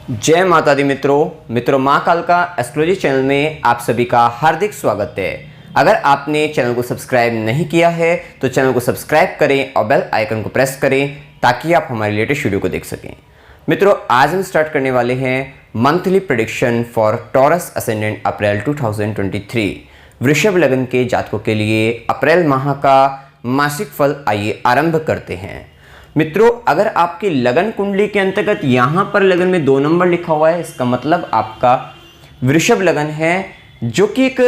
जय माता दी मित्रों माँ काल का एस्ट्रोलॉजी चैनल में आप सभी का हार्दिक स्वागत है। अगर आपने चैनल को सब्सक्राइब नहीं किया है तो चैनल को सब्सक्राइब करें और बेल आइकन को प्रेस करें ताकि आप हमारे लेटेस्ट वीडियो को देख सकें। मित्रों, आज हम स्टार्ट करने वाले हैं monthly prediction for Taurus ascendant April 2023 वृषभ लग्न के जातकों के लिए अप्रैल माह का मासिक फल आइए आरंभ करते हैं। मित्रों, अगर आपकी लगन कुंडली के अंतर्गत यहाँ पर लगन में 2 नंबर लिखा हुआ है, इसका मतलब आपका वृषभ लगन है जो कि एक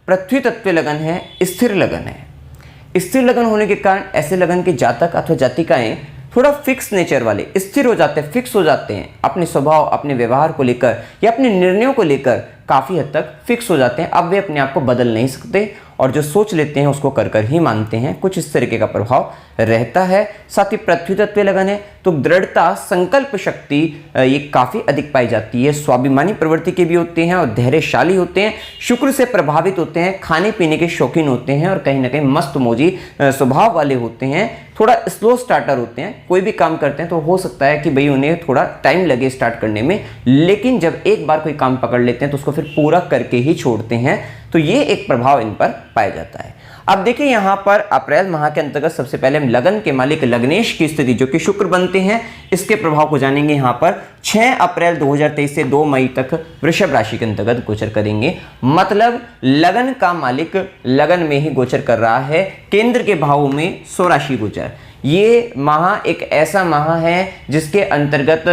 पृथ्वी तत्व लगन है, स्थिर लगन है। स्थिर लगन होने के कारण ऐसे लगन के जातक अथवा जातिकाएं थोड़ा फिक्स नेचर वाले स्थिर हो जाते हैं, फिक्स हो जाते हैं अपने स्वभाव, अपने व्यवहार को लेकर या अपने निर्णयों को लेकर काफ़ी हद तक फिक्स हो जाते हैं। अब वे अपने आप को बदल नहीं सकते और जो सोच लेते हैं उसको कर कर ही मानते हैं। कुछ इस तरीके का प्रभाव रहता है। साथ ही पृथ्वी तत्व लगन है तो दृढ़ता, संकल्प शक्ति ये काफ़ी अधिक पाई जाती है। स्वाभिमानी प्रवृत्ति के भी होते हैं और धैर्यशाली होते हैं। शुक्र से प्रभावित होते हैं, खाने पीने के शौकीन होते हैं और कहीं ना कहीं मस्त मौजी स्वभाव वाले होते हैं। थोड़ा स्लो स्टार्टर होते हैं। कोई भी काम करते हैं तो हो सकता है कि भाई उन्हें थोड़ा टाइम लगे स्टार्ट करने में, लेकिन जब एक बार कोई काम पकड़ लेते हैं तो उसको फिर पूरा करके ही छोड़ते हैं। तो ये एक प्रभाव इन पर पाया जाता है। अब देखिए यहाँ पर अप्रैल माह के अंतर्गत सबसे पहले हम लगन के मालिक लग्नेश की स्थिति जो कि शुक्र बनते हैं, इसके प्रभाव को जानेंगे। यहाँ पर 6 अप्रैल 2023 से 2 मई तक वृषभ राशि के अंतर्गत गोचर करेंगे। मतलब लगन का मालिक लगन में ही गोचर कर रहा है, केंद्र के भावों में स्वराशि गोचर। ये माह एक ऐसा माह है जिसके अंतर्गत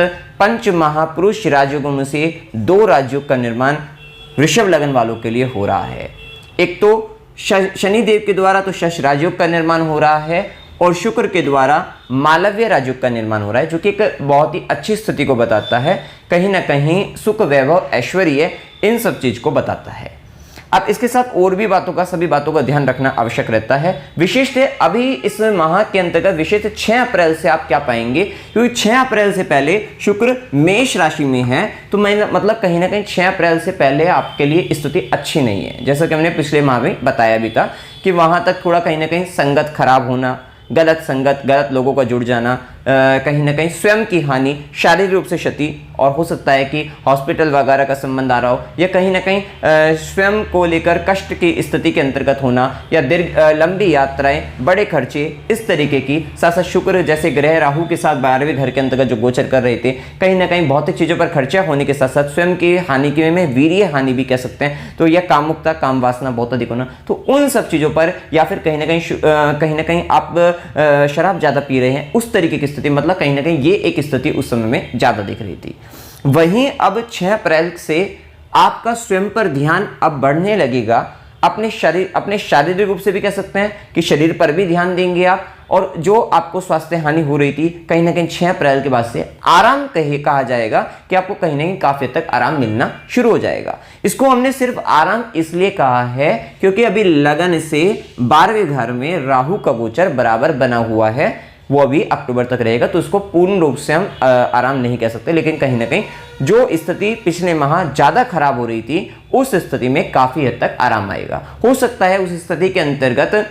पंच महापुरुष राजयोगों में से 2 राजयोग का निर्माण वृषभ लगन वालों के लिए हो रहा है। एक तो शनि देव के द्वारा तो शश राजयोग का निर्माण हो रहा है और शुक्र के द्वारा मालव्य राजयोग का निर्माण हो रहा है, जो कि एक बहुत ही अच्छी स्थिति को बताता है। कहीं ना कहीं सुख, वैभव, ऐश्वर्य इन सब चीज को बताता है। अब इसके साथ और भी सभी बातों का ध्यान रखना आवश्यक रहता है। विशेषतः अभी इस माह के अंतर्गत विशेषतः 6 अप्रैल से आप क्या पाएंगे, क्योंकि 6 अप्रैल से पहले शुक्र मेष राशि में है, तो मैं मतलब कहीं ना कहीं 6 अप्रैल से पहले आपके लिए स्थिति अच्छी नहीं है। जैसा कि हमने पिछले माह में बताया भी था कि वहां तक थोड़ा कहीं ना कहीं संगत खराब होना, गलत संगत, गलत लोगों का जुड़ जाना, कहीं ना कहीं स्वयं की हानि, शारीरिक रूप से क्षति, और हो सकता है कि हॉस्पिटल वगैरह का संबंध आ रहा हो, या कहीं ना कहीं स्वयं को लेकर कष्ट की स्थिति के अंतर्गत होना, या दीर्घ लंबी यात्राएं, बड़े खर्चे, इस तरीके की। साथ साथ शुक्र जैसे ग्रह राहु के साथ 12वें घर के अंतर्गत जो गोचर कर रहे थे, कहीं ना कहीं भौतिक चीज़ों पर खर्चा होने के साथ साथ स्वयं की हानि की में वीर्य हानि भी कह सकते हैं। तो यह कामुकता, काम वासना बहुत अधिक होना, तो उन सब चीज़ों पर, या फिर कहीं ना कहीं आप शराब ज़्यादा पी रहे हैं, उस तरीके की स्थिति, मतलब कहीं ना कहीं ये एक स्थिति उस समय में ज़्यादा दिख रही थी। वहीं अब 6 अप्रैल से आपका स्वयं पर ध्यान अब बढ़ने लगेगा। अपने शारीरिक रूप से भी कह सकते हैं कि शरीर पर भी ध्यान देंगे आप, और जो आपको स्वास्थ्य हानि हो रही थी कहीं ना कहीं 6 अप्रैल के बाद से आराम कहा जाएगा कि आपको कहीं ना कहीं काफी हद तक आराम मिलना शुरू हो जाएगा। इसको हमने सिर्फ आराम इसलिए कहा है क्योंकि अभी लगन से 12वें घर में राहु का गोचर बराबर बना हुआ है, वो अभी अक्टूबर तक रहेगा, तो इसको पूर्ण रूप से हम आराम नहीं कह सकते, लेकिन कहीं ना कहीं जो स्थिति पिछले माह ज़्यादा खराब हो रही थी उस स्थिति में काफ़ी हद तक आराम आएगा। हो सकता है उस स्थिति के अंतर्गत,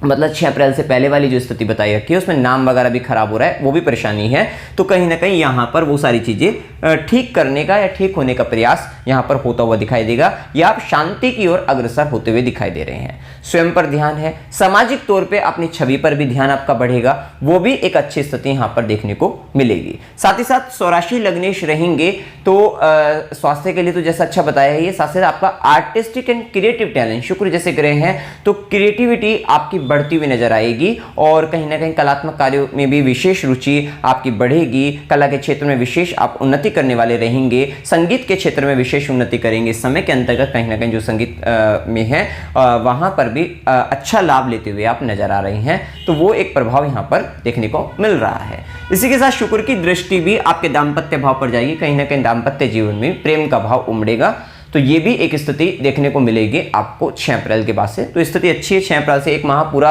मतलब 6 अप्रैल से पहले वाली जो स्थिति बताई रखी है उसमें नाम वगैरह भी खराब हो रहा है, वो भी परेशानी है, तो कहीं ना कहीं यहाँ पर वो सारी चीज़ें ठीक करने का या ठीक होने का प्रयास यहाँ पर होता हुआ दिखाई देगा, या आप शांति की ओर अग्रसर होते हुए दिखाई दे रहे हैं। स्वयं पर ध्यान है, सामाजिक तौर पे अपनी छवि पर भी ध्यान आपका बढ़ेगा, वो भी एक अच्छी स्थिति यहाँ पर देखने को मिलेगी। साथ ही साथ स्वराशि लग्नेश रहेंगे तो स्वास्थ्य के लिए तो जैसा अच्छा बताया है, ये साथ साथ आपका आर्टिस्टिक एंड क्रिएटिव टैलेंट, शुक्र जैसे ग्रह हैं तो क्रिएटिविटी आपकी बढ़ती हुई नजर आएगी, और कहीं ना कहीं कलात्मक कार्यों में भी विशेष रुचि आपकी बढ़ेगी। कला के क्षेत्र में विशेष आप उन्नति करने वाले रहेंगे। संगीत के क्षेत्र में विशेष उन्नति करेंगे। समय के अंतर्गत कहीं ना कहीं जो संगीत में है वहां पर भी अच्छा लाभ लेते हुए आप नजर आ रहे हैं, तो वो एक प्रभाव यहाँ पर देखने को मिल रहा है। इसी के साथ शुक्र की दृष्टि भी आपके दाम्पत्य भाव पर जाएगी। कहीं ना कहीं दाम्पत्य जीवन में प्रेम का भाव उमड़ेगा, तो ये भी एक स्थिति देखने को मिलेगी आपको 6 अप्रैल के बाद से। तो स्थिति अच्छी है। 6 अप्रैल से एक माह पूरा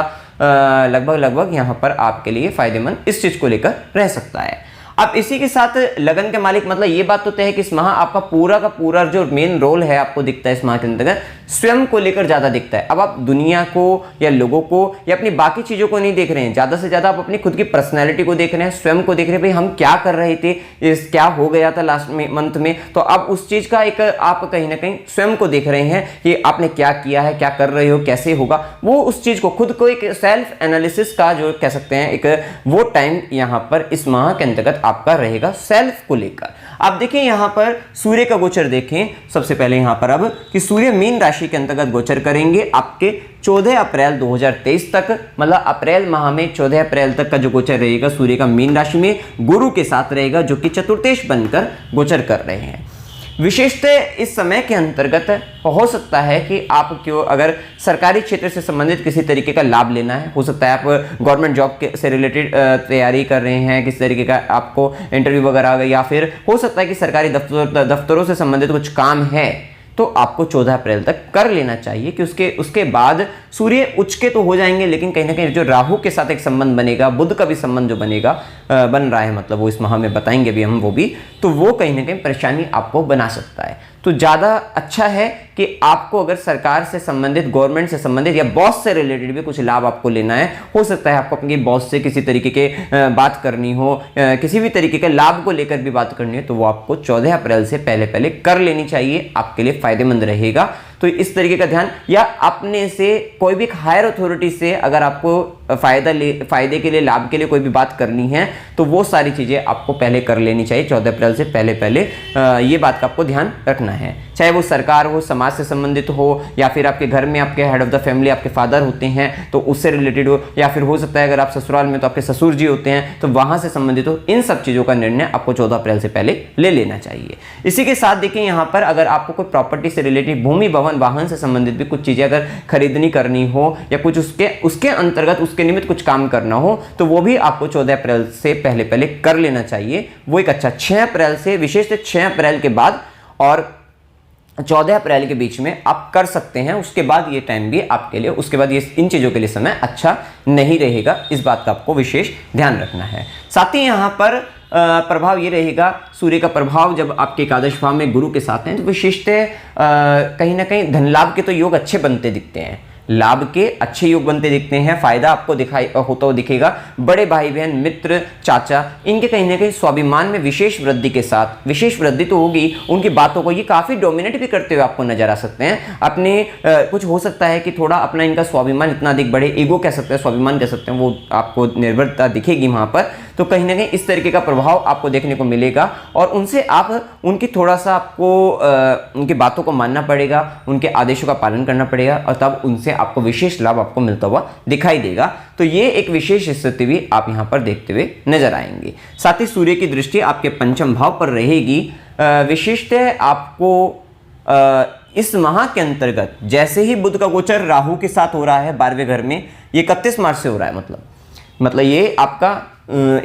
लगभग यहाँ पर आपके लिए फायदेमंद इस चीज को लेकर रह सकता है। अब इसी के साथ लगन के मालिक, मतलब ये बात तो तय है कि इस माह आपका पूरा का पूरा जो मेन रोल है आपको दिखता है इस माह के अंतर्गत स्वयं को लेकर ज़्यादा दिखता है। अब आप दुनिया को या लोगों को या अपनी बाकी चीज़ों को नहीं देख रहे हैं, ज़्यादा से ज़्यादा आप अपनी खुद की पर्सनैलिटी को देख रहे हैं, स्वयं को देख रहे हैं, भाई हम क्या कर रहे थे, इस क्या हो गया था लास्ट मंथ में, तो अब उस चीज़ का एक आप कहीं ना कहीं स्वयं को देख रहे हैं कि आपने क्या किया है, क्या कर रहे हो, कैसे होगा, वो उस चीज़ को खुद को एक सेल्फ एनालिसिस का जो कह सकते हैं एक वो टाइम यहाँ पर इस माह के अंतर्गत आपका रहेगा सेल्फ को लेकर। आप देखें यहाँ पर सूर्य का गोचर देखें सबसे पहले यहाँ पर अब कि सूर्य मीन राशि के अंतर्गत गोचर करेंगे आपके 14 अप्रैल 2023 तक, मतलब अप्रैल माह में 14 अप्रैल तक का जो गोचर रहेगा सूर्य का मीन राशि में गुरु के साथ रहेगा, जो कि चतुर्थेश बनकर गोचर कर रहे हैं। विशेषतः इस समय के अंतर्गत हो सकता है कि आप क्यों अगर सरकारी क्षेत्र से संबंधित किसी तरीके का लाभ लेना है, हो सकता है आप गवर्नमेंट जॉब के से रिलेटेड तैयारी कर रहे हैं, किसी तरीके का आपको इंटरव्यू वगैरह आ गया, या फिर हो सकता है कि सरकारी दफ्तरों से संबंधित कुछ काम है, तो आपको 14 अप्रैल तक कर लेना चाहिए कि उसके बाद सूर्य उच्च के तो हो जाएंगे, लेकिन कहीं ना कहीं जो राहु के साथ एक संबंध बनेगा, बुध का भी संबंध जो बनेगा बन रहा है, मतलब वो इस माह में बताएंगे भी हम वो भी, तो वो कहीं ना कहीं परेशानी आपको बना सकता है। तो ज़्यादा अच्छा है कि आपको अगर सरकार से संबंधित, गवर्नमेंट से संबंधित या बॉस से रिलेटेड भी कुछ लाभ आपको लेना है, हो सकता है आपको अपनी बॉस से किसी तरीके के बात करनी हो, किसी भी तरीके के लाभ को लेकर भी बात करनी है, तो वो आपको 14 अप्रैल से पहले पहले कर लेनी चाहिए, आपके लिए फायदेमंद रहेगा। तो इस तरीके का ध्यान, या अपने से कोई भी हायर अथॉरिटी से अगर आपको फायदे के लिए, लाभ के लिए कोई भी बात करनी है, तो वो सारी चीज़ें आपको पहले कर लेनी चाहिए 14 अप्रैल से पहले पहले। ये बात का आपको ध्यान रखना है, चाहे वो सरकार हो, समाज से संबंधित हो, या फिर आपके घर में आपके हेड ऑफ द फैमिली आपके फादर होते हैं तो उससे रिलेटेड हो, या फिर हो सकता है अगर आप ससुराल में तो आपके ससुर जी होते हैं तो वहाँ से संबंधित हो। इन सब चीज़ों का निर्णय आपको 14 अप्रैल से पहले ले लेना चाहिए। इसी के साथ देखिए यहाँ पर अगर आपको कोई प्रॉपर्टी से रिलेटेड, भूमि भवन वाहन से संबंधित भी कुछ चीज़ें अगर खरीदनी करनी हो, या कुछ उसके अंतर्गत उसके निमित्त कुछ काम करना हो, तो वो भी आपको 14 अप्रैल से पहले पहले कर लेना चाहिए। वो एक अच्छा 6 अप्रैल से, विशेषतः 6 अप्रैल के बाद और 14 अप्रैल के बीच में आप कर सकते हैं। उसके बाद ये टाइम भी आपके लिए, उसके बाद ये इन चीज़ों के लिए समय अच्छा नहीं रहेगा, इस बात का आपको विशेष ध्यान रखना है। साथ ही यहाँ पर प्रभाव ये रहेगा, सूर्य का प्रभाव जब आपके एकादश भाव में गुरु के साथ हैं, तो विशेषतः कहीं ना कहीं धन लाभ के तो योग अच्छे बनते दिखते हैं, लाभ के अच्छे योग बनते दिखते हैं, फायदा आपको होता हुआ दिखेगा। बड़े भाई बहन, मित्र, चाचा, इनके कहीं ना कहीं स्वाभिमान में विशेष वृद्धि के साथ, विशेष वृद्धि तो होगी, उनकी बातों को ये काफ़ी डोमिनेट भी करते हुए आपको नजर आ सकते हैं। अपने कुछ हो सकता है कि थोड़ा अपना इनका स्वाभिमान इतना अधिक बढ़े, ईगो कह सकते हैं, स्वाभिमान कह सकते हैं, वो आपको निर्भरता दिखेगी वहाँ पर। तो कहीं ना कहीं इस तरीके का प्रभाव आपको देखने को मिलेगा, और उनसे आप उनकी थोड़ा सा आपको उनकी बातों को मानना पड़ेगा, उनके आदेशों का पालन करना पड़ेगा, और तब उनसे आपको विशेष लाभ आपको मिलता हुआ दिखाई देगा। तो ये एक विशेष स्थिति भी आप यहाँ पर देखते हुए नजर आएंगे। साथ ही सूर्य की दृष्टि आपके पंचम भाव पर रहेगी। विशेषतः आपको इस माह के अंतर्गत जैसे ही बुध का गोचर राहु के साथ हो रहा है 12वें घर में, ये 31 मार्च से हो रहा है, मतलब ये आपका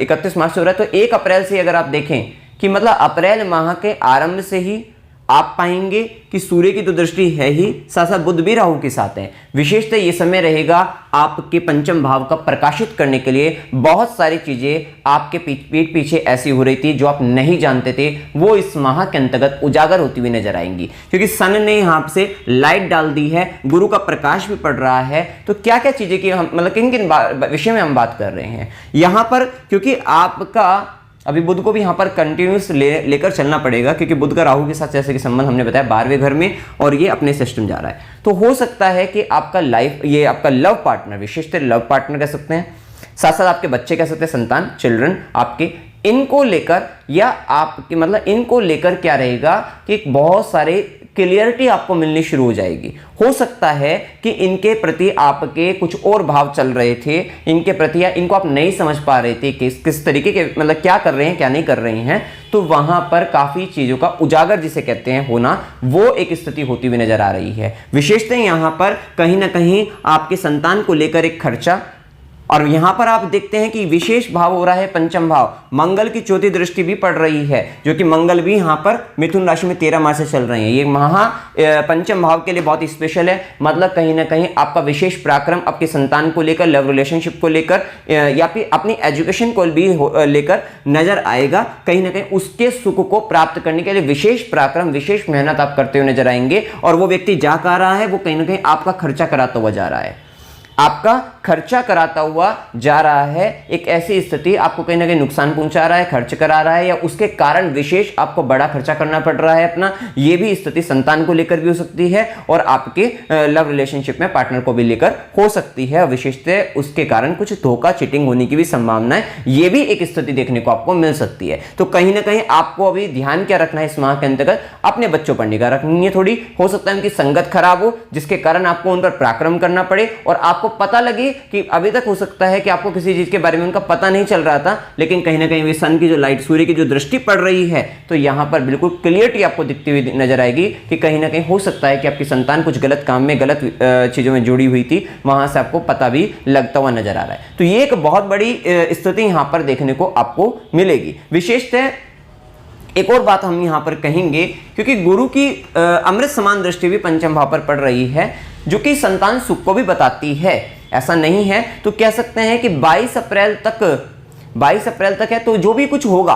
31 मार्च से हो रहा है। तो 1 अप्रैल से अगर आप देखें कि मतलब अप्रैल माह के आरंभ से ही आप पाएंगे कि सूर्य की तो दृष्टि है ही, साथ साथ बुध भी राहु के साथ है। विशेषतः ये समय रहेगा आपके पंचम भाव का प्रकाशित करने के लिए। बहुत सारी चीजें आपके पीठ पीछे ऐसी हो रही थी जो आप नहीं जानते थे, वो इस माह के अंतर्गत उजागर होती हुई नजर आएंगी, क्योंकि सन ने यहाँ से लाइट डाल दी है, गुरु का प्रकाश भी पड़ रहा है। तो क्या क्या चीजें की हम, मतलब किन किन विषय में हम बात कर रहे हैं यहाँ पर, क्योंकि आपका अभी बुध को भी यहाँ पर कंटिन्यूस लेकर चलना पड़ेगा, क्योंकि बुध का राहु के साथ जैसे कि संबंध हमने बताया 12वें घर में, और ये अपने सिस्टम जा रहा है। तो हो सकता है कि आपका लाइफ, ये आपका लव पार्टनर, विशेषतः लव पार्टनर कह सकते हैं, साथ साथ आपके बच्चे कह सकते हैं, संतान, चिल्ड्रन आपके, इनको लेकर या आपके मतलब इनको लेकर क्या रहेगा कि बहुत सारे क्लियरिटी आपको मिलनी शुरू हो जाएगी। हो सकता है कि इनके प्रति आपके कुछ और भाव चल रहे थे, इनके प्रति या इनको आप नहीं समझ पा रहे थे कि किस तरीके के, मतलब क्या कर रहे हैं क्या नहीं कर रहे हैं। तो वहां पर काफी चीजों का उजागर जिसे कहते हैं होना, वो एक स्थिति होती हुई नजर आ रही है। विशेषतः यहां पर कहीं ना कहीं आपके संतान को लेकर एक खर्चा, और यहां पर आप देखते हैं कि विशेष भाव हो रहा है पंचम भाव, मंगल की चौथी दृष्टि भी पड़ रही है, जो कि मंगल भी यहां पर मिथुन राशि में 13 माह से चल रहे हैं। ये पंचम भाव के लिए बहुत स्पेशल है, मतलब कहीं ना कहीं आपका विशेष पराक्रम आपके संतान को लेकर, लव रिलेशनशिप को लेकर या फिर अपनी एजुकेशन को भी लेकर नजर आएगा। कहीं ना कहीं उसके सुख को प्राप्त करने के लिए विशेष पराक्रम, विशेष मेहनत आप करते हुए नजर आएंगे। और वो व्यक्ति जा कर रहा है, वो कहीं ना कहीं आपका खर्चा कराता हुआ जा रहा है, आपका खर्चा कराता हुआ जा रहा है। एक ऐसी स्थिति आपको कहीं ना कहीं नुकसान पहुंचा रहा है, खर्च करा रहा है, या उसके कारण विशेष आपको बड़ा खर्चा करना पड़ रहा है अपना। ये भी स्थिति संतान को लेकर भी हो सकती है और आपके लव रिलेशनशिप में पार्टनर को भी लेकर हो सकती है। विशेषतः उसके कारण कुछ धोखा, चीटिंग होने की भी संभावना है, ये भी एक स्थिति देखने को आपको मिल सकती है। तो कहीं ना कहीं आपको अभी ध्यान क्या रखना है इस माह के अंतर्गत, अपने बच्चों पर निगाह रखनी है थोड़ी। हो सकता है उनकी संगत खराब हो, जिसके कारण आपको उन पर पराक्रम करना पड़े और आपको पता लगे कि अभी तक हो सकता है कि आपको किसी चीज के बारे में उनका पता नहीं चल रहा था, लेकिन कहीं ना कहीं सन की जो लाइट, सूर्य की जो दृष्टि पड़ रही है, तो यहां पर बिल्कुल क्लियरिटी आपको दिखती हुई नजर आएगी कि कहीं ना कहीं हो सकता है कि आपकी संतान कुछ गलत काम में, गलत चीजों में जुड़ी हुई थी, वहां से आपको पता भी लगता हुआ नजर आ रहा है। तो ये एक बहुत बड़ी स्थिति यहां पर देखने को आपको मिलेगी। विशेषतः एक और बात हम यहां पर कहेंगे, क्योंकि गुरु की अमृत समान दृष्टि भी पंचम भाव पर पड़ रही है, जो कि संतान सुख को भी बताती है। ऐसा नहीं है तो कह सकते हैं कि 22 अप्रैल तक है, तो जो भी कुछ होगा,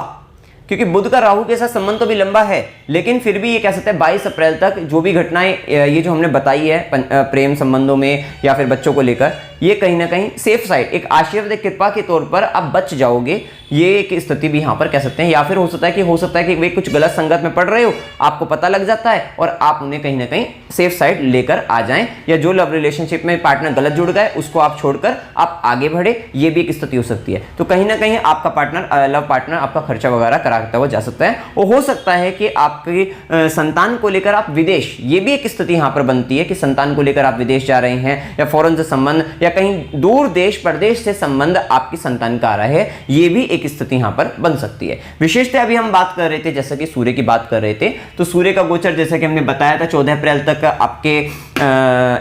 क्योंकि बुध का राहु के साथ संबंध तो भी लंबा है, लेकिन फिर भी ये कह सकते हैं 22 अप्रैल तक जो भी घटनाएं ये जो हमने बताई है प्रेम संबंधों में या फिर बच्चों को लेकर, ये कहीं ना कहीं सेफ साइड, एक आशीर्वाद, कृपा के तौर पर आप बच जाओगे। ये एक स्थिति भी यहाँ पर कह सकते हैं। या फिर हो सकता है कि वे कुछ गलत संगत में पड़ रहे हो, आपको पता लग जाता है और आप उन्हें कहीं ना कहीं सेफ साइड लेकर आ जाएं, या जो लव रिलेशनशिप में पार्टनर गलत जुड़ गए उसको आप छोड़कर आप आगे बढ़े, ये भी एक स्थिति हो सकती है। तो कहीं ना कहीं आपका पार्टनर, लव पार्टनर आपका खर्चा वगैरह कराता हुआ जा सकता है। और हो सकता है कि आपकी संतान को लेकर आप विदेश, ये भी एक स्थिति यहाँ पर बनती है कि संतान को लेकर आप विदेश जा रहे हैं, या फॉरेन से संबंध, या कहीं दूर देश प्रदेश से संबंध आपकी संतान का आ रहा है, ये भी एक स्थिति यहां पर बन सकती है। विशेषतः अभी हम बात कर रहे थे, जैसे कि सूर्य की बात कर रहे थे, तो सूर्य का गोचर जैसे कि हमने बताया था 14 अप्रैल तक आपके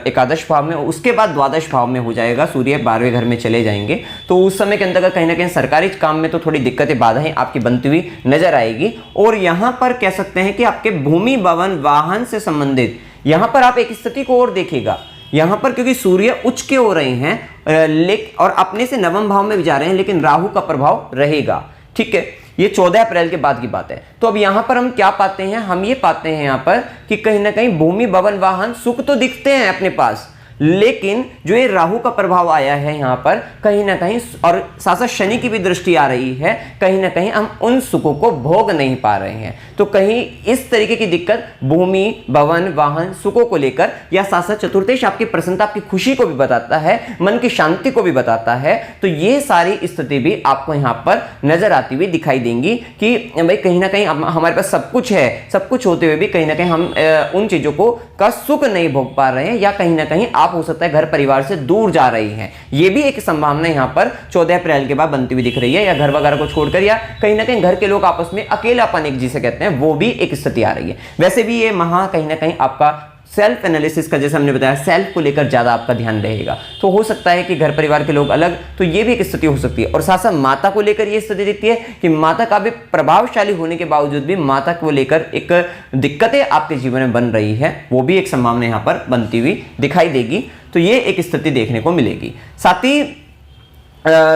एकादश भाव में, उसके बाद द्वादश भाव में हो जाएगा, सूर्य 12वें घर में चले जाएंगे। तो उस समय के अंतर्गत कहीं ना कहीं सरकारी काम में तो थोड़ी दिक्कतें, बाधाएं आपकी बनती हुई नजर आएगी। और यहां पर कह सकते हैं कि आपके भूमि, भवन, वाहन से संबंधित यहां पर आप एक स्थिति को और देखिएगा। यहां पर क्योंकि सूर्य उच्च के हो रहे हैं और अपने से नवम भाव में भी जा रहे हैं, लेकिन राहु का प्रभाव रहेगा, ठीक है। ये 14 अप्रैल के बाद की बात है। तो अब यहां पर हम क्या पाते हैं, हम ये पाते हैं यहां पर कि कहीं ना कहीं भूमि, भवन, वाहन, सुख तो दिखते हैं अपने पास, लेकिन जो ये राहु का प्रभाव आया है यहां पर कहीं ना कहीं, और साथ साथ शनि की भी दृष्टि आ रही है, कहीं ना कहीं हम उन सुखों को भोग नहीं पा रहे हैं। तो कहीं इस तरीके की दिक्कत भूमि, भवन, वाहन, सुखों को लेकर, या साथ साथ चतुर्थेश आपकी प्रसन्नता, आपकी खुशी को भी बताता है, मन की शांति को भी बताता है। तो ये सारी स्थिति भी आपको यहां पर नजर आती हुई दिखाई देंगी कि भाई कहीं ना कहीं हमारे पास सब कुछ है, सब कुछ होते हुए भी कहीं ना कहीं हम उन चीजों को का सुख नहीं भोग पा रहे हैं, या कहीं ना कहीं आप हो सकता है घर परिवार से दूर जा रही हैं। ये भी एक संभावना यहां पर 14 अप्रैल के बाद बनती हुई दिख रही है, या घर वगैरह को छोड़कर, या कहीं ना कहीं घर के लोग आपस में अकेलापन एक जिसे कहते हैं, वो भी एक स्थिति आ रही है। वैसे भी ये माह कहीं ना कहीं आपका सेल्फ एनालिसिस का, जैसे हमने बताया, सेल्फ को लेकर ज्यादा आपका ध्यान रहेगा। तो हो सकता है कि घर परिवार के लोग अलग, तो ये भी एक स्थिति हो सकती है। और साथ साथ माता को लेकर ये स्थिति दिखती है कि माता का भी प्रभावशाली होने के बावजूद भी माता को लेकर एक दिक्कतें आपके जीवन में बन रही है, वो भी एक संभावना यहां पर बनती हुई दिखाई देगी। तो ये एक स्थिति देखने को मिलेगी। साथ ही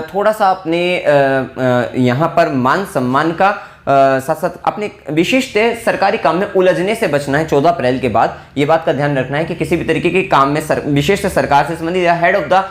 थोड़ा सा अपने यहां पर मान सम्मान का साथ साथ अपने विशिष्ट सरकारी काम में उलझने से बचना है। 14 अप्रैल के बाद ये बात का ध्यान रखना है कि किसी भी तरीके के काम में विशेष सरकार से संबंधित या हेड ऑफ द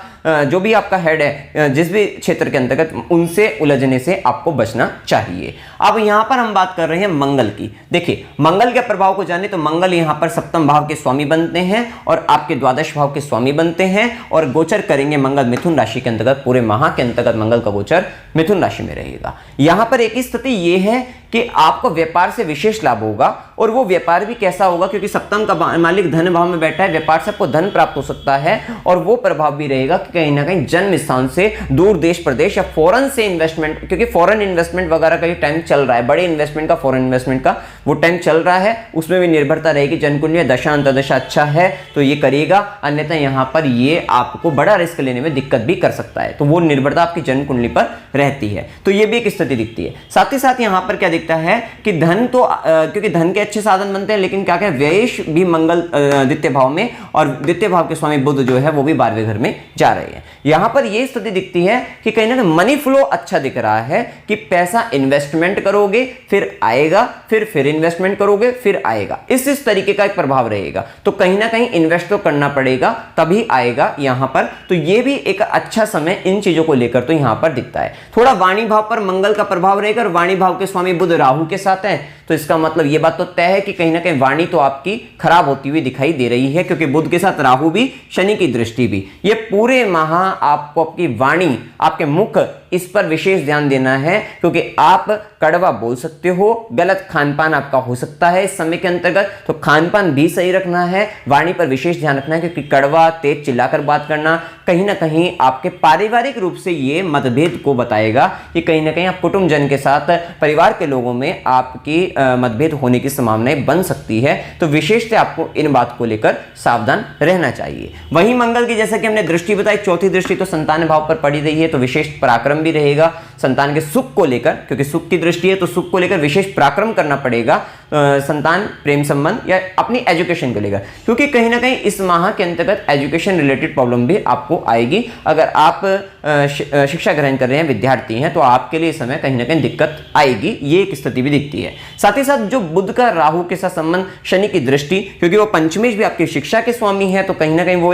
जो भी आपका हेड है जिस भी क्षेत्र के अंतर्गत, उनसे उलझने से आपको बचना चाहिए। अब यहां पर हम बात कर रहे हैं मंगल की। देखिए मंगल के प्रभाव को जाने तो मंगल यहां पर सप्तम भाव के स्वामी बनते हैं और आपके द्वादश भाव के स्वामी बनते हैं और गोचर करेंगे मंगल मिथुन राशि के अंतर्गत। पूरे माह के अंतर्गत मंगल का गोचर मिथुन राशि में रहेगा। यहां पर एक स्थिति यह है कि आपको व्यापार से विशेष लाभ होगा और वो व्यापार भी कैसा होगा, क्योंकि सप्तम का मालिक धन भाव में बैठा है, व्यापार से आपको धन प्राप्त हो सकता है और वो प्रभाव भी रहेगा कि कहीं ना कहीं जन्म स्थान से दूर देश प्रदेश या फॉरेन से इन्वेस्टमेंट, क्योंकि फॉरेन इन्वेस्टमेंट वगैरह का टाइम चल रहा है, बड़े इन्वेस्टमेंट का, फॉरेन इन्वेस्टमेंट का, वो टाइम चल रहा है उसमें भी निर्भरता रहेगी। जन्म कुंडली में दशा अंतर्दशा अच्छा है तो ये करेगा, अन्यथा यहाँ पर ये आपको बड़ा रिस्क लेने में दिक्कत भी कर सकता है। तो वो निर्भरता आपकी जन्म कुंडली पर रहती है, तो ये भी एक स्थिति दिखती है। साथ ही साथ यहाँ पर क्या दिखता है कि धन तो क्योंकि धन के अच्छे साधन बनते हैं, लेकिन क्या क्या व्ययेश भी मंगल द्वितीय भाव में, और द्वितीय भाव के स्वामी बुध जो है वो भी 12वें घर में जा रहे हैं। यहां पर यह स्थिति दिखती है कि कहीं ना कहीं मनी फ्लो अच्छा दिख रहा है कि पैसा इन्वेस्टमेंट करोगे फिर आएगा, फिर इन्वेस्टमेंट करोगे फिर आएगा, इस तरीके का एक प्रभाव रहेगा। तो कहीं ना कहीं इन्वेस्ट तो करना पड़ेगा तभी आएगा यहां पर। तो यह भी एक अच्छा समय इन चीजों को लेकर तो यहां पर दिखता है। थोड़ा वाणी भाव पर मंगल का प्रभाव रहेगा, और वाणी भाव के स्वामी बुध राहु के साथ है, तो इसका मतलब यह बात तो तय है कि कहीं ना कहीं वाणी तो आपकी खराब होती हुई दिखाई दे रही है, क्योंकि बुध के साथ राहु भी, शनि की दृष्टि भी। ये पूरे माह आपको आपकी वाणी, आपके मुख, इस पर विशेष ध्यान देना है, क्योंकि आप कड़वा बोल सकते हो, गलत खानपान आपका हो सकता है इस समय के अंतर्गत, तो खानपान भी सही रखना है, वाणी पर विशेष ध्यान रखना है, क्योंकि कड़वा, तेज चिल्लाकर बात करना कहीं ना कहीं आपके पारिवारिक रूप से ये मतभेद को बताएगा कि कहीं ना कहीं आप कुटुंबजन के साथ, परिवार के लोगों में आपकी मतभेद होने की संभावनाएं बन सकती है। तो विशेषतः आपको इन बात को लेकर सावधान रहना चाहिए। वहीं मंगल की जैसे कि हमने दृष्टि बताई, चौथी दृष्टि तो संतान भाव पर पड़ी रही है, तो विशेष पराक्रम भी रहेगा संतान के सुख को लेकर, क्योंकि सुख की दृष्टि है तो सुख को लेकर विशेष पराक्रम करना पड़ेगा संतान, प्रेम संबंध या अपनी एजुकेशन को लेकर, क्योंकि कहीं ना कहीं इस माह के अंतर्गत एजुकेशन रिलेटेड प्रॉब्लम भी आपको आएगी। अगर आप शिक्षा ग्रहण कर रहे हैं, विद्यार्थी हैं, तो आपके लिए इस समय कहीं ना कहीं दिक्कत आएगी, ये एक स्थिति भी दिखती है। साथ ही साथ जो बुध का राहु के साथ संबंध, शनि की दृष्टि, क्योंकि वो पंचमेश भी आपकी शिक्षा के स्वामी है, तो कहीं ना कहीं वो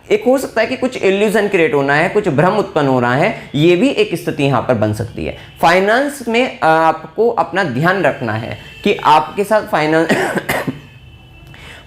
एक हो सकता है कि कुछ इल्यूजन क्रिएट होना है, कुछ भ्रम उत्पन्न हो रहा है, ये भी एक स्थिति यहां पर बन सकती है। फाइनेंस में आपको अपना ध्यान रखना है कि आपके साथ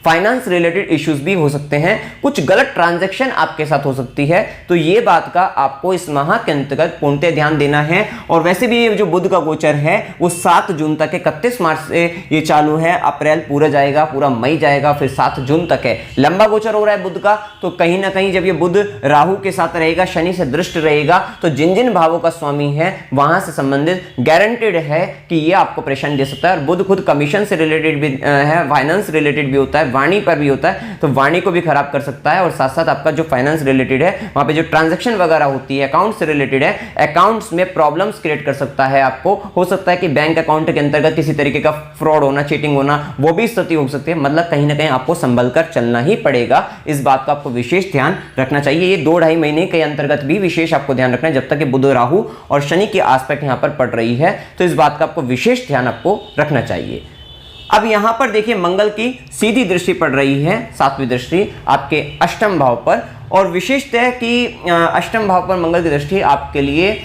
फाइनेंस रिलेटेड इश्यूज भी हो सकते हैं, कुछ गलत ट्रांजैक्शन आपके साथ हो सकती है, तो ये बात का आपको इस माह के अंतर्गत पूर्णतः ध्यान देना है। और वैसे भी ये जो बुध का गोचर है वो 7 जून तक है, 31 मार्च से ये चालू है, अप्रैल पूरा जाएगा, पूरा मई जाएगा, फिर 7 जून तक है, लंबा गोचर हो रहा है बुध का। तो कहीं ना कहीं जब ये बुध राहु के साथ रहेगा, शनि से दृष्ट रहेगा, तो जिन जिन भावों का स्वामी है वहां से संबंधित गारंटेड है कि ये आपको परेशानी दे सकता है। और बुध खुद कमीशन से रिलेटेड भी है, फाइनेंस रिलेटेड भी होता है, वाणी पर भी होता है, तो वाणी को भी खराब कर सकता है। और साथ साथ आपका जो फाइनेंस रिलेटेड है, वहां पे जो ट्रांजैक्शन वगैरह होती है, अकाउंट से रिलेटेड है, अकाउंट्स में प्रॉब्लम्स क्रिएट कर सकता है आपको। हो सकता है कि बैंक अकाउंट के अंतर्गत किसी तरीके का फ्रॉड होना, चीटिंग होना, वो भी स्थिति हो सकती है। मतलब कहीं ना कहीं आपको संभल कर चलना ही पड़ेगा, इस बात का आपको विशेष ध्यान रखना चाहिए। ये 2-2.5 महीने के अंतर्गत भी विशेष आपको ध्यान रखना है, जब तक कि बुध, राहु और शनि की आस्पेक्ट यहां पर पड़ रही है, तो इस बात का आपको विशेष ध्यान आपको रखना चाहिए। अब यहां पर देखिए मंगल की सीधी दृष्टि पड़ रही है, 7वीं दृष्टि आपके अष्टम भाव पर, और विशेषतः है कि अष्टम भाव पर मंगल की दृष्टि आपके लिए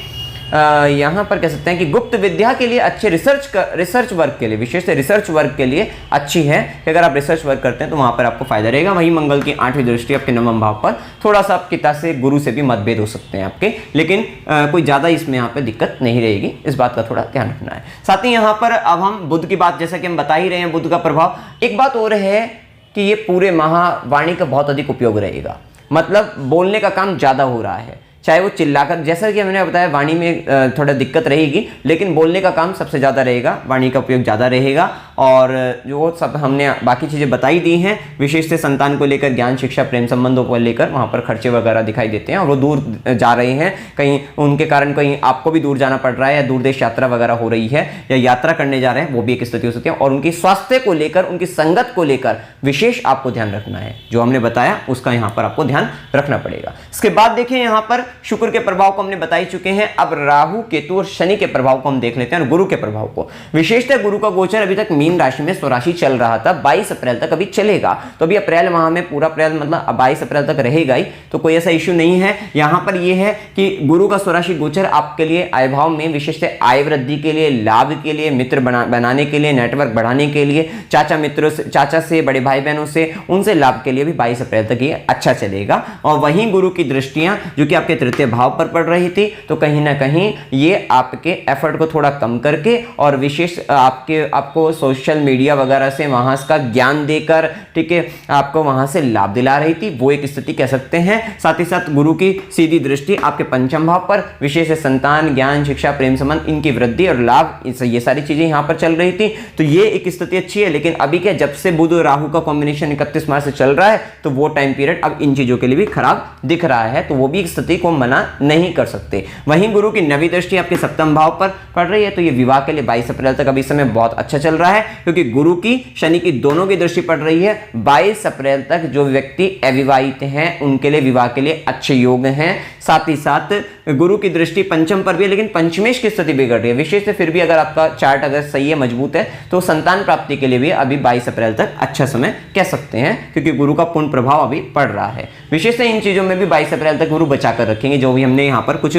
यहां पर कह सकते हैं कि गुप्त विद्या के लिए अच्छे रिसर्च वर्क के लिए, विशेषतः रिसर्च वर्क के लिए अच्छी है कि अगर आप रिसर्च वर्क करते हैं तो वहां पर आपको फायदा रहेगा। वहीं मंगल की 8वीं दृष्टि आपके 9वें भाव पर, थोड़ा सा आप पिता से, गुरु से भी मतभेद हो सकते हैं आपके, लेकिन कोई ज्यादा इसमें यहाँ पे दिक्कत नहीं रहेगी, इस बात का थोड़ा ध्यान रखना है। साथ ही यहाँ पर अब हम बुध की बात, जैसा कि हम बता ही रहे हैं बुध का प्रभाव, एक बात और है कि ये पूरे माह वाणी का बहुत अधिक उपयोग रहेगा, मतलब बोलने का काम ज्यादा हो रहा है, चाहे वो चिल्लाकर, जैसा कि मैंने बताया वाणी में थोड़ा दिक्कत रहेगी, लेकिन बोलने का काम सबसे ज़्यादा रहेगा, वाणी का उपयोग ज़्यादा रहेगा। और जो सब हमने बाकी चीज़ें बताई दी हैं, विशेष से संतान को लेकर, ज्ञान, शिक्षा, प्रेम संबंधों को लेकर वहाँ पर खर्चे वगैरह दिखाई देते हैं, और वो दूर जा रहे हैं, कहीं उनके कारण कहीं आपको भी दूर जाना पड़ रहा है, या दूर देश यात्रा वगैरह हो रही है, या यात्रा करने जा रहे हैं, वो भी एक स्थिति हो सकती है। और उनकी स्वास्थ्य को लेकर, उनकी संगत को लेकर विशेष आपको ध्यान रखना है, जो हमने बताया उसका यहाँ पर आपको ध्यान रखना पड़ेगा। इसके बाद देखिए यहाँ पर शुक्र के प्रभाव को हमने बता ही चुके हैं, अब राहु, केतु और शनि के प्रभाव को हम देख लेते हैं, और गुरु के प्रभाव को। विशेषतः गुरु का गोचर अभी तक मीन राशि में स्वराशि चल रहा था, 22 अप्रैल तक अभी चलेगा, तो अभी अप्रैल माह में, पूरा अप्रैल मतलब 22 अप्रैल तक रहेगा ही, तो कोई ऐसा इश्यू नहीं है। यहां पर यह है कि गुरु का स्वराशि गोचर आपके लिए आय भाव में विशेषतः आय वृद्धि के लिए, लाभ के लिए, मित्र बनाने के लिए, नेटवर्क बढ़ाने के लिए, चाचा मित्रों से, चाचा से, बड़े भाई बहनों से, उनसे लाभ के लिए भी 22 अप्रैल तक ये अच्छा चलेगा। और वहीं गुरु की दृष्टियां जो कि आपके तृतीय भाव पर पड़ रही थी, तो कहीं ना कहीं ये आपके एफर्ट को थोड़ा कम करके और विशेष आपको सोशल मीडिया वगैरह से वहां का ज्ञान देकर, ठीक है, आपको वहां से लाभ दिला रही थी, वो एक स्थिति कह सकते हैं। साथ ही साथ गुरु की सीधी दृष्टि आपके पंचम भाव पर, विशेष संतान, ज्ञान, शिक्षा, प्रेम संबंध, इनकी वृद्धि और लाभ, ये सारी चीजें यहां पर चल रही थी। तो ये एक स्थिति अच्छी है। लेकिन अभी क्या, जब से बुध और राहु का कॉम्बिनेशन 31 मार्च से चल रहा है, तो वो टाइम पीरियड अब इन चीजों के लिए भी खराब दिख रहा है, तो वो भी स्थिति को मना नहीं कर सकते। वहीं गुरु की नवी दृष्टि आपके सप्तम भाव पर पड़ रही है, तो ये विवाह के लिए 22 अप्रैल तक अभी समय बहुत अच्छा चल रहा है, क्योंकि गुरु की शनि की दोनों की दृष्टि पड़ रही है। 22 अप्रैल तक जो व्यक्ति अविवाहित हैं उनके लिए विवाह के लिए अच्छे योग हैं। साथ ही साथ गुरु की दृष्टि पंचम पर भी है, लेकिन पंचमेश की स्थिति बिगड़ रही है। विशेष से फिर भी अगर आपका चार्ट अगर सही है, मजबूत है, तो संतान प्राप्ति के लिए भी अभी 22 अप्रैल तक अच्छा समय कह सकते हैं, क्योंकि गुरु का पूर्ण प्रभाव अभी पड़ रहा है। विशेष से इन चीजों में भी 22 अप्रैल तक गुरु बचाकर रखेंगे, जो भी हमने यहाँ पर कुछ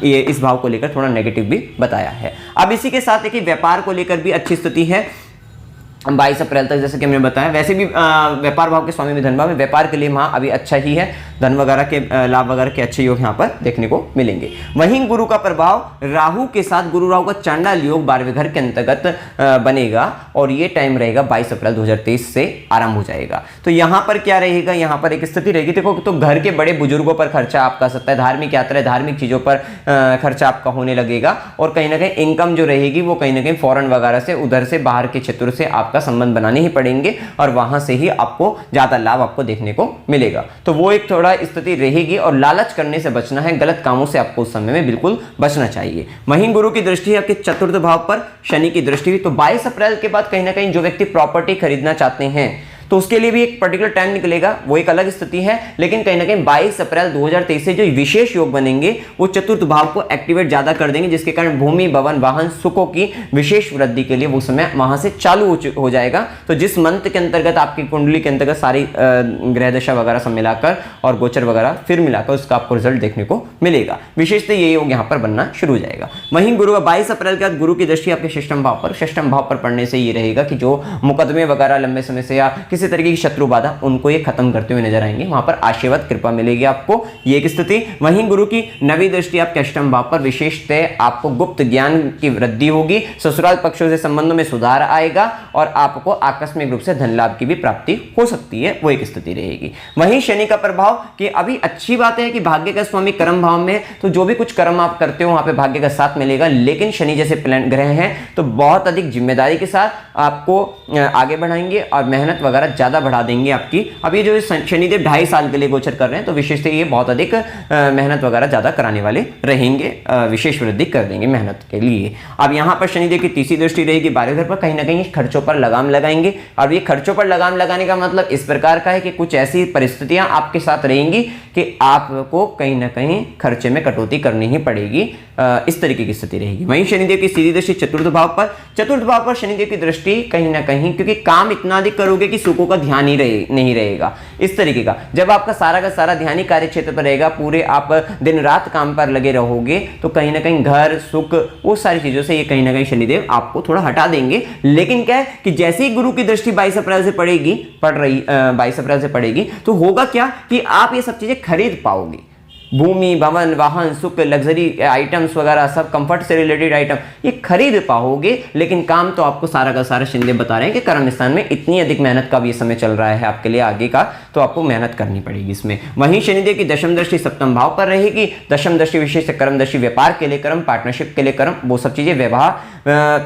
इस भाव को लेकर थोड़ा नेगेटिव भी बताया है। अब इसी के साथ देखिए व्यापार को लेकर भी अच्छी स्थिति है 22 अप्रैल तक, जैसे कि हमने बताया। वैसे भी व्यापार भाव के स्वामी में धन भाव में, व्यापार के लिए वहाँ अभी अच्छा ही है, धन वगैरह के लाभ वगैरह के अच्छे योग यहाँ पर देखने को मिलेंगे। वहीं गुरु का प्रभाव राहु के साथ, गुरु राहु का चांडाल योग 12वें घर के अंतर्गत बनेगा, और ये टाइम रहेगा 22 अप्रैल 2023 से आरंभ हो जाएगा। तो यहाँ पर क्या रहेगा, यहाँ पर एक स्थिति रहेगी, देखो तो घर के बड़े बुजुर्गों पर खर्चा आपका सकता है, धार्मिक यात्रा, धार्मिक चीजों पर खर्चा आपका होने लगेगा, और कहीं ना कहीं इनकम जो रहेगी वो कहीं ना कहीं फॉरेन वगैरह से, उधर से बाहर के क्षेत्रों से आपका संबंध बनाने ही पड़ेंगे, और वहां से ही आपको ज्यादा लाभ आपको देखने को मिलेगा। तो वो एक थोड़ा स्थिति रहेगी, और लालच करने से बचना है, गलत कामों से आपको उस समय में बिल्कुल बचना चाहिए। वहीं गुरु की दृष्टि है आपके चतुर्थ भाव पर, शनि की दृष्टि हुई, तो 22 अप्रैल के बाद कहीं ना कहीं जो व्यक्ति प्रॉपर्टी खरीदना चाहते हैं तो उसके लिए भी एक पर्टिकुलर टाइम निकलेगा, वो एक अलग स्थिति है। लेकिन कहीं ना कहीं 22 अप्रैल 2023 से जो विशेष योग बनेंगे वो चतुर्थ भाव को एक्टिवेट ज्यादा कर देंगे, जिसके कारण भूमि, भवन, वाहन, सुखों की विशेष वृद्धि के लिए वो समय वहां से चालू हो जाएगा। तो जिस मंत्र के अंतर्गत आपकी कुंडली के अंतर्गत सारी ग्रह दशा वगैरह सब मिलाकर और गोचर वगैरह फिर मिलाकर उसका आपको रिजल्ट देखने को मिलेगा। विशेषतः ये योग यहाँ पर बनना शुरू हो जाएगा। वहीं गुरु 22 अप्रैल के बाद गुरु की दृष्टि आपके षष्ठम भाव पर, षष्ठम भाव पर पड़ने से ये रहेगा कि जो मुकदमे वगैरह लंबे समय से या किसी तरीके की शत्रु बाधा, उनको ये खत्म करते हुए नजर आएंगे, वहां पर आशीर्वाद कृपा मिलेगी आपको, ये एक स्थिति। वहीं गुरु की नवी दृष्टि आपके अष्टम भाव पर, विशेषतः आपको गुप्त ज्ञान की वृद्धि होगी, ससुराल पक्षों से संबंधों में सुधार आएगा, और आपको आकस्मिक रूप से धन लाभ की भी प्राप्ति हो सकती है, वो एक स्थिति रहेगी। वहीं शनि का प्रभाव कि अभी अच्छी बात है कि भाग्य का स्वामी कर्म भाव में, तो जो भी कुछ कर्म आप करते हो वहां पे भाग्य का साथ मिलेगा। लेकिन शनि जैसे प्लैनेट ग्रह हैं तो बहुत अधिक जिम्मेदारी के साथ आपको आगे बढ़ाएंगे और मेहनत वगैरह ज्यादा बढ़ा देंगे आपकी। अब ये जो शनिदेव 2.5 साल के लिए गोचर कर रहे हैं, तो विशेषतः ये बहुत अधिक मेहनत वगैरह ज्यादा कराने वाले रहेंगे, विशेष वृद्धि कर देंगे मेहनत के लिए। अब यहाँ पर शनिदेव की तीसरी दृष्टि रहेगी 12वें घर पर, कहीं ना कहीं खर्चों पर लगाम लगाएंगे। और ये खर्चों पर लगाम लगाने का मतलब इस प्रकार का है कि कुछ ऐसी परिस्थितियां आपके साथ रहेंगी कि आपको कहीं ना कहीं खर्चे में कटौती करनी ही पड़ेगी, इस तरीके की स्थिति रहेगी। वहीं शनिदेव की सीधी दृष्टि चतुर्थ भाव पर, चतुर्थ भाव पर शनिदेव की दृष्टि कहीं ना कहीं, क्योंकि काम इतना अधिक करोगे कि सुखों का ध्यान ही नहीं रहेगा, इस तरीके का। जब आपका सारा का सारा ध्यान ही कार्य क्षेत्र पर रहेगा, पूरे आप दिन रात काम पर लगे रहोगे, तो कहीं ना कहीं घर सुख वो सारी चीजों से ये कहीं ना कहीं शनिदेव आपको थोड़ा हटा देंगे। लेकिन क्या है कि जैसे ही गुरु की दृष्टि 22 अप्रैल से पड़ेगी, 22 अप्रैल से पड़ेगी, तो होगा क्या कि आप ये सब चीजें खरीद पाओगे। भूमि, भवन, वाहन, सुख, लग्जरी आइटम्स वगैरह सब कंफर्ट से रिलेटेड आइटम ये खरीद पाओगे। लेकिन काम तो आपको सारा का सारा शनिदेव बता रहे हैं कि कर्म स्थान में इतनी अधिक मेहनत का भी समय चल रहा है आपके लिए आगे का, तो आपको मेहनत करनी पड़ेगी इसमें। वहीं शनिदेव की दशम दृष्टि सप्तम भाव पर रहेगी। दशम दृष्टि विशेष कर्म दृष्टि, व्यापार के लिए कर्म, पार्टनरशिप के लिए कर्म, वो सब चीजें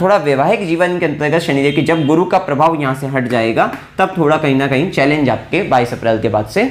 थोड़ा वैवाहिक जीवन के अंतर्गत शनिदेव की जब गुरु का प्रभाव यहाँ से हट जाएगा, तब थोड़ा कहीं ना कहीं चैलेंज आपके 22 अप्रैल के बाद से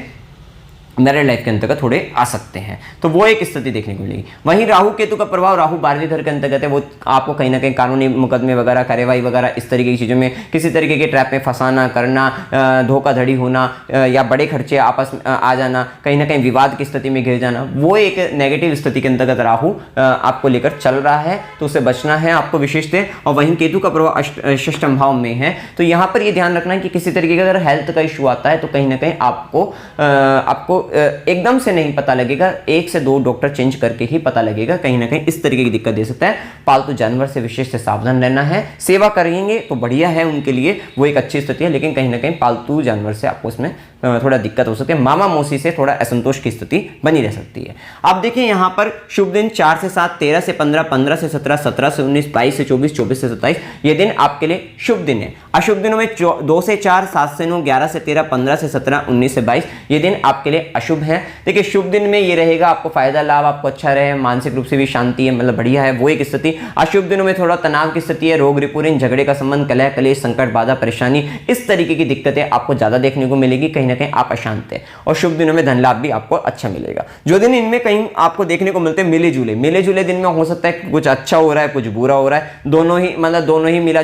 मैरिड लाइफ के अंतर्गत थोड़े आ सकते हैं, तो वो एक स्थिति देखने को मिलेगी। वहीं राहु केतु का प्रभाव, राहु 12वें घर के अंतर्गत है, वो आपको कहीं ना कहीं कानूनी मुकदमे वगैरह, कार्यवाही वगैरह इस तरीके की चीज़ों में, किसी तरीके के ट्रैप में फंसाना करना, धोखाधड़ी होना, या बड़े खर्चे आपस में आ जाना, कहीं ना कहीं विवाद की स्थिति में घिर जाना, वो एक नेगेटिव स्थिति के अंतर्गत राहु आपको लेकर चल रहा है, तो उससे बचना है आपको विशेषतः। और वहीं केतु का प्रभाव षष्ठम भाव में है, तो यहाँ पर ये ध्यान रखना है कि किसी तरीके का अगर हेल्थ का इशू आता है तो कहीं ना कहीं आपको एकदम से नहीं पता लगेगा, 1 से 2 डॉक्टर चेंज करके ही पता लगेगा, कहीं ना कहीं इस तरीके की दिक्कत दे सकता है। पालतू जानवर से विशेष से सावधान रहना है। सेवा करेंगे तो बढ़िया है उनके लिए, वो एक अच्छी स्थिति है, लेकिन कहीं ना कहीं पालतू जानवर से आपको इसमें थोड़ा दिक्कत हो सकती है, मामा मौसी से थोड़ा असंतोष की स्थिति बनी रह सकती है। आप देखिए यहाँ पर शुभ दिन 4 से 7, 13 से 15, 15 से 17, 17 से 19, 22 से 24, 24 से 27 ये दिन आपके लिए शुभ दिन है। अशुभ दिनों में 2 से 4, 7 से 9, 11 से 13, 15 से 17, 19 से 22 ये दिन आपके लिए अशुभ है। देखिए शुभ दिन में ये रहेगा आपको फायदा लाभ, आपको अच्छा रहे, मानसिक रूप से भी शांति है, मतलब बढ़िया है, वो एक स्थिति। अशुभ दिनों में थोड़ा तनाव की स्थिति है, रोग रिपुरीन, झगड़े का संबंध, कलह कलेश, संकट बाधा परेशानी, इस तरीके की दिक्कतें आपको ज्यादा देखने को मिलेगी, कहीं ना कहीं आप अशांत है। और शुभ दिनों में धन लाभ भी आपको अच्छा मिलेगा। जो दिन इनमें कहीं आपको देखने को मिलते हैं मिले जुले दिन में हो सकता है कुछ अच्छा हो रहा है, कुछ बुरा हो रहा है, दोनों ही मिला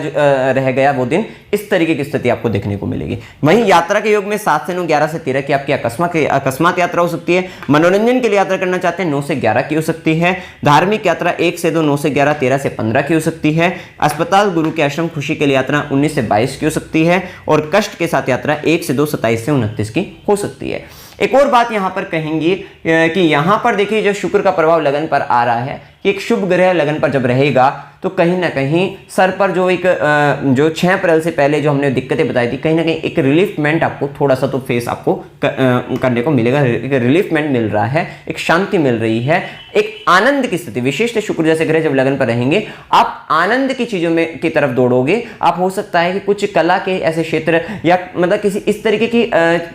रह गया वो दिन, इस तरीके की स्थिति आपको देखने को मिलेगी। वहीं यात्रा के योग में 7 से 9, 11 से 13 की आपकी अकस्मात यात्रा हो सकती है। मनोरंजन के लिए यात्रा करना चाहते हैं 9 से 11 की हो सकती है। धार्मिक यात्रा 1 से 2, 9 से 11, 13 से 15 की हो सकती है। अस्पताल, गुरु के आश्रम, खुशी के लिए यात्रा 19 से 22 की हो सकती है। और कष्ट के साथ यात्रा 1 से 2, 27 से 29 की हो सकती है। एक और बात यहां पर कहेंगे कि यहां पर देखिए जो शुक्र का प्रभाव लगन पर आ रहा है कि एक शुभ ग्रह लगन पर जब रहेगा तो कहीं ना कहीं सर पर जो 6 अप्रैल से पहले जो हमने दिक्कतें बताई थी, कहीं ना कहीं एक रिलीफमेंट आपको थोड़ा सा तो फेस आपको करने को मिलेगा। एक रिलीफमेंट मिल रहा है, एक शांति मिल रही है, एक आनंद की स्थिति। विशेष शुक्र जैसे ग्रह जब लगन पर रहेंगे आप आनंद की चीजों में की तरफ दौड़ोगे। आप हो सकता है कि कुछ कला के ऐसे क्षेत्र या मतलब किसी इस तरीके की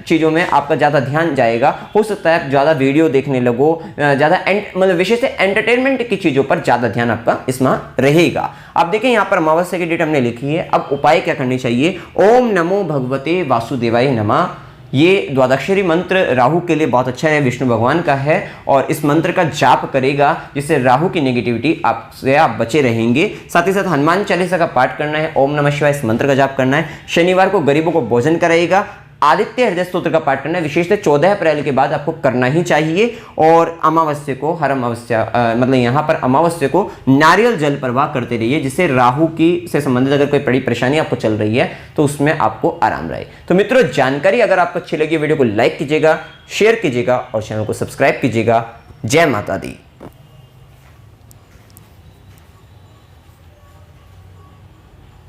चीजों में आपका ज्यादा ध्यान जाएगा। हो सकता है आप ज्यादा वीडियो देखने लगो, ज्यादा मतलब विशेष एंटरटेनमेंट की चीजों पर ज्यादा ध्यान आपका इसमें रहेगा। आप देखें यहाँ पर अमावस्या की डेट हमने लिखी है। अब उपाय क्या करनी चाहिए? ओम नमो भगवते वासुदेवाय नमः। ये द्वादक्षरी मंत्र राहु के लिए बहुत अच्छा है, विष्णु भगवान का है, और इस मंत्र का जाप करेगा जिससे राहु की नेगेटिविटी आपसे आप बचे रहेंगे। साथ ही साथ हनुमान चालीसा का पाठ करना है, ओम नमः शिवाय इस मंत्र का जाप करना है। शनिवार को गरीबों को भोजन कराएगा। आदित्य हृदय स्तोत्र का पाठ करना है, विशेषतः 14 अप्रैल के बाद आपको करना ही चाहिए। और अमावस्या को हर अमावस्या मतलब यहाँ पर अमावस्या को नारियल जल प्रवाह करते रहिए, जिससे राहु की से संबंधित अगर कोई बड़ी परेशानी आपको चल रही है तो उसमें आपको आराम रहे। तो मित्रों, जानकारी अगर आपको अच्छी लगी वीडियो को लाइक कीजिएगा, शेयर कीजिएगा और चैनल को सब्सक्राइब कीजिएगा। जय माता दी।